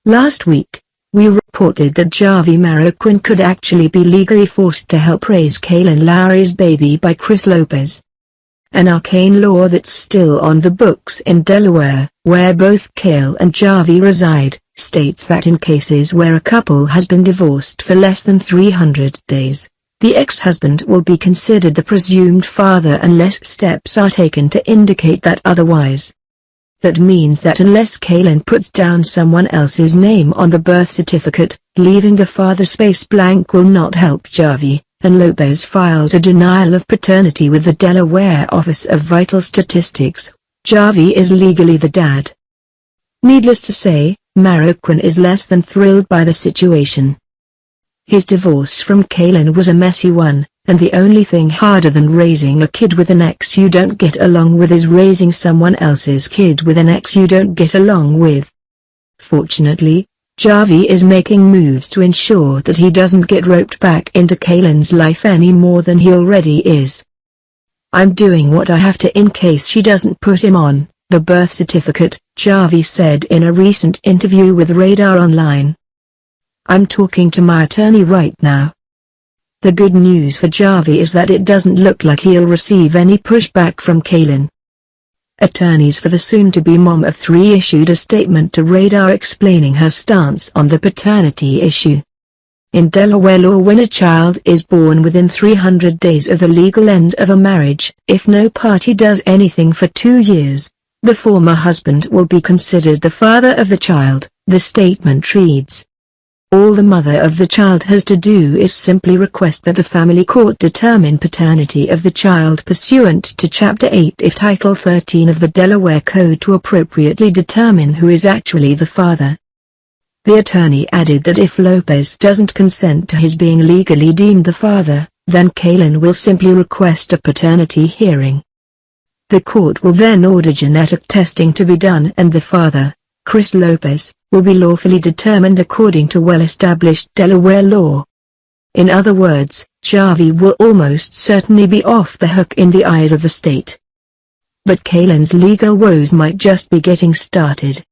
Last week, we reported that Javi Marroquin could actually be legally forced to help raise Kailyn Lowry's baby by Chris Lopez. An arcane law that's still on the books in Delaware, where both Kail and Javi reside, states that in cases where a couple has been divorced for less than 300 days, the ex-husband will be considered the presumed father unless steps are taken to indicate that otherwise. That means that unless Kailyn puts down someone else's name on the birth certificate, leaving the father space blank will not help Javi, and Lopez files a denial of paternity with the Delaware Office of Vital Statistics. Javi is legally the dad. Needless to say, Marroquin is less than thrilled by the situation. His divorce from Kailyn was a messy one, and the only thing harder than raising a kid with an ex you don't get along with is raising someone else's kid with an ex you don't get along with. Fortunately, Javi is making moves to ensure that he doesn't get roped back into Kailyn's life any more than he already is. "I'm doing what I have to in case she doesn't put him on the birth certificate," Javi said in a recent interview with Radar Online. "I'm talking to my attorney right now." The good news for Javi is that it doesn't look like he'll receive any pushback from Kailyn. Attorneys for the soon-to-be mom of three issued a statement to Radar explaining her stance on the paternity issue. In Delaware law, when a child is born within 300 days of the legal end of a marriage, if no party does anything for 2 years, the former husband will be considered the father of the child, the statement reads. All the mother of the child has to do is simply request that the family court determine paternity of the child pursuant to Chapter 8 of Title 13 of the Delaware Code to appropriately determine who is actually the father. The attorney added that if Lopez doesn't consent to his being legally deemed the father, then Kailyn will simply request a paternity hearing. The court will then order genetic testing to be done and the father, Chris Lopez, will be lawfully determined according to well-established Delaware law. In other words, Javi will almost certainly be off the hook in the eyes of the state. But Kailyn's legal woes might just be getting started.